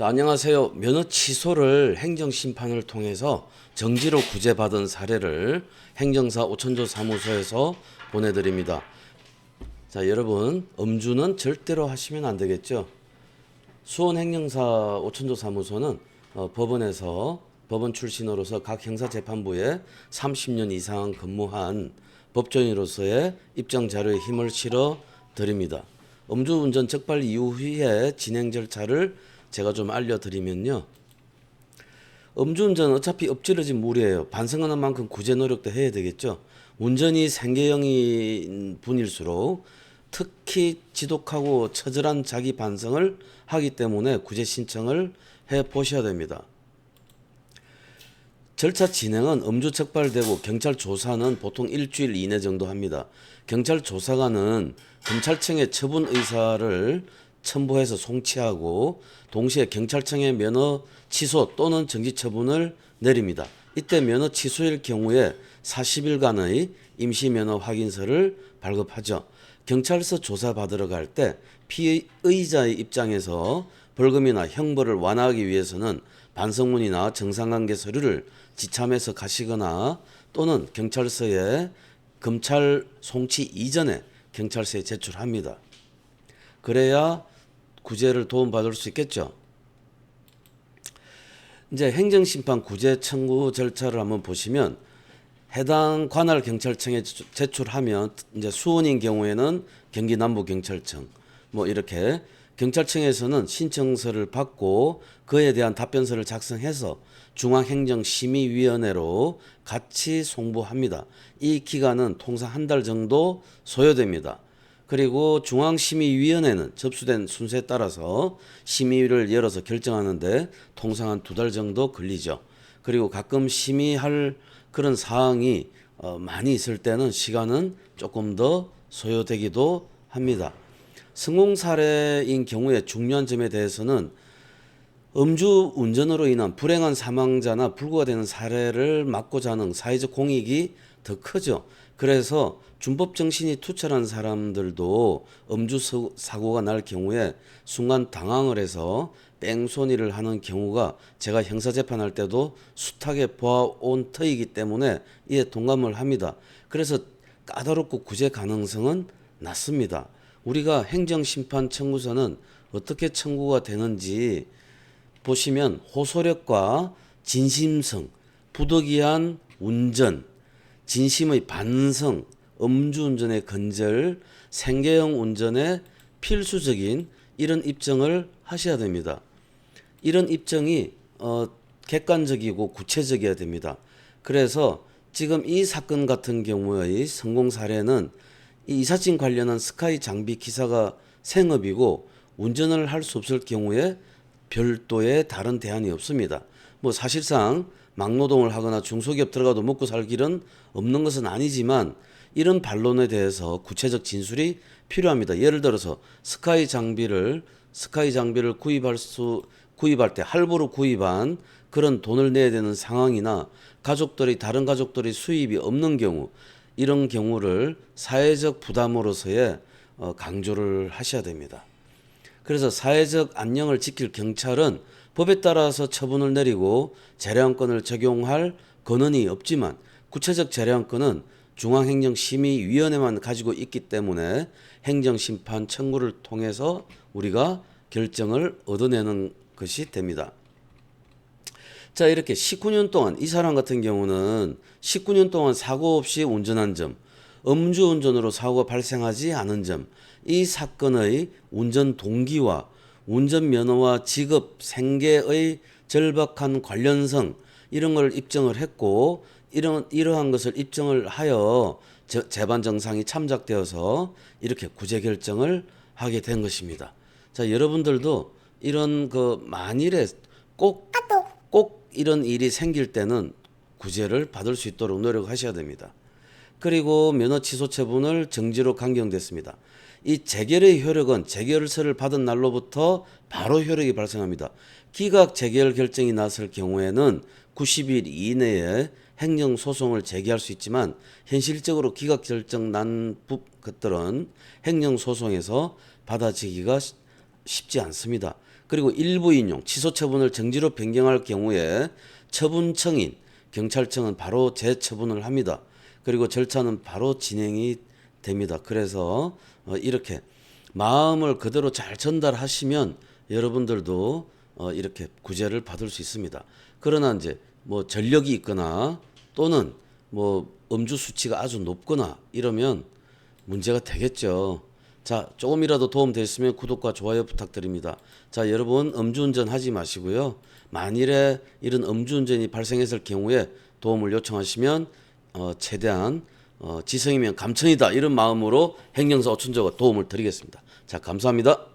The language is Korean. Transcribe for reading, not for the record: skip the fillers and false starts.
자, 안녕하세요. 면허 취소를 행정심판을 통해서 정지로 구제받은 사례를 행정사 오천조 사무소에서 보내드립니다. 자, 여러분, 음주는 절대로 하시면 안 되겠죠. 수원행정사 오천조 사무소는 법원에서 법원 출신으로서 각 형사재판부에 30년 이상 근무한 법조인으로서의 입증 자료에 힘을 실어 드립니다. 음주운전 적발 이후에 진행 절차를 제가 좀 알려드리면요. 음주운전은 어차피 엎질러진 물이에요. 반성하는 만큼 구제 노력도 해야 되겠죠. 운전이 생계형인 분일수록 특히 지독하고 처절한 자기 반성을 하기 때문에 구제 신청을 해 보셔야 됩니다. 절차 진행은 음주 적발되고 경찰 조사는 보통 일주일 이내 정도 합니다. 경찰 조사관은 검찰청에 처분 의사를 첨부해서 송치하고 동시에 경찰청에 면허 취소 또는 정지 처분을 내립니다. 이때 면허 취소일 경우에 40일간의 임시 면허 확인서를 발급하죠. 경찰서 조사 받으러 갈 때 피의자의 입장에서 벌금이나 형벌을 완화하기 위해서는 반성문이나 정상관계 서류를 지참해서 가시거나 또는 경찰서에 검찰 송치 이전에 경찰서에 제출합니다. 그래야 구제를 도움받을 수 있겠죠. 이제 행정심판 구제 청구 절차를 한번 보시면 해당 관할 경찰청에 제출하면 이제 수원인 경우에는 경기 남부경찰청 뭐 이렇게 경찰청에서는 신청서를 받고 그에 대한 답변서를 작성해서 중앙행정심의위원회로 같이 송부합니다. 이 기간은 통상 한 달 정도 소요됩니다. 그리고 중앙심의위원회는 접수된 순서에 따라서 심의를 열어서 결정하는데 통상 한 2달 정도 걸리죠. 그리고 가끔 심의할 그런 사항이 많이 있을 때는 시간은 조금 더 소요되기도 합니다. 성공 사례인 경우에 중요한 점에 대해서는 음주 운전으로 인한 불행한 사망자나 불구가 되는 사례를 막고자 하는 사회적 공익이 더 크죠. 그래서 준법 정신이 투철한 사람들도 음주 사고가 날 경우에 순간 당황을 해서 뺑소니를 하는 경우가 제가 형사재판할 때도 숱하게 보아온 터이기 때문에 이에 동감을 합니다. 그래서 까다롭고 구제 가능성은 낮습니다. 우리가 행정심판 청구서는 어떻게 청구가 되는지 보시면 호소력과 진심성, 부득이한 운전, 진심의 반성, 음주운전의 근절, 생계형 운전의 필수적인 이런 입증을 하셔야 됩니다. 이런 입증이 객관적이고 구체적이어야 됩니다. 그래서 지금 이 사건 같은 경우의 성공 사례는 이 이삿짐 관련한 스카이 장비 기사가 생업이고 운전을 할 수 없을 경우에 별도의 다른 대안이 없습니다. 뭐 사실상 막노동을 하거나 중소기업 들어가도 먹고 살 길은 없는 것은 아니지만 이런 반론에 대해서 구체적 진술이 필요합니다. 예를 들어서 스카이 장비를 구입할 때 할부로 구입한 그런 돈을 내야 되는 상황이나 다른 가족들이 수입이 없는 경우 이런 경우를 사회적 부담으로서의 강조를 하셔야 됩니다. 그래서 사회적 안녕을 지킬 경찰은 법에 따라서 처분을 내리고 재량권을 적용할 권한이 없지만 구체적 재량권은 중앙행정심의위원회만 가지고 있기 때문에 행정심판 청구를 통해서 우리가 결정을 얻어내는 것이 됩니다. 자, 이렇게 19년 동안 이 사람 같은 경우는 19년 동안 사고 없이 운전한 점, 음주운전으로 사고가 발생하지 않은 점, 이 사건의 운전 동기와 운전면허와 직업, 생계의 절박한 관련성 이런 걸 입증을 했고 이러한 것을 입증을 하여 재반 정상이 참작되어서 이렇게 구제 결정을 하게 된 것입니다. 자, 여러분들도 이런 만일에 꼭 이런 일이 생길 때는 구제를 받을 수 있도록 노력하셔야 됩니다. 그리고 면허 취소 처분을 정지로 강경됐습니다. 이 재결의 효력은 재결서를 받은 날로부터 바로 효력이 발생합니다. 기각 재결 결정이 났을 경우에는 90일 이내에 행정소송을 제기할 수 있지만 현실적으로 기각 결정 난 것들은 행정소송에서 받아지기가 쉽지 않습니다. 그리고 일부 인용, 취소 처분을 정지로 변경할 경우에 처분청인 경찰청은 바로 재처분을 합니다. 그리고 절차는 바로 진행이 됩니다. 그래서 이렇게 마음을 그대로 잘 전달하시면 여러분들도 이렇게 구제를 받을 수 있습니다. 그러나 이제 뭐 전력이 있거나 또는 뭐 음주 수치가 아주 높거나 이러면 문제가 되겠죠. 자, 조금이라도 도움 됐으면 구독과 좋아요 부탁드립니다. 자, 여러분 음주운전 하지 마시고요. 만일에 이런 음주운전이 발생했을 경우에 도움을 요청하시면 최대한 지성이면 감천이다 이런 마음으로 행정사 5천조가 도움을 드리겠습니다. 자, 감사합니다.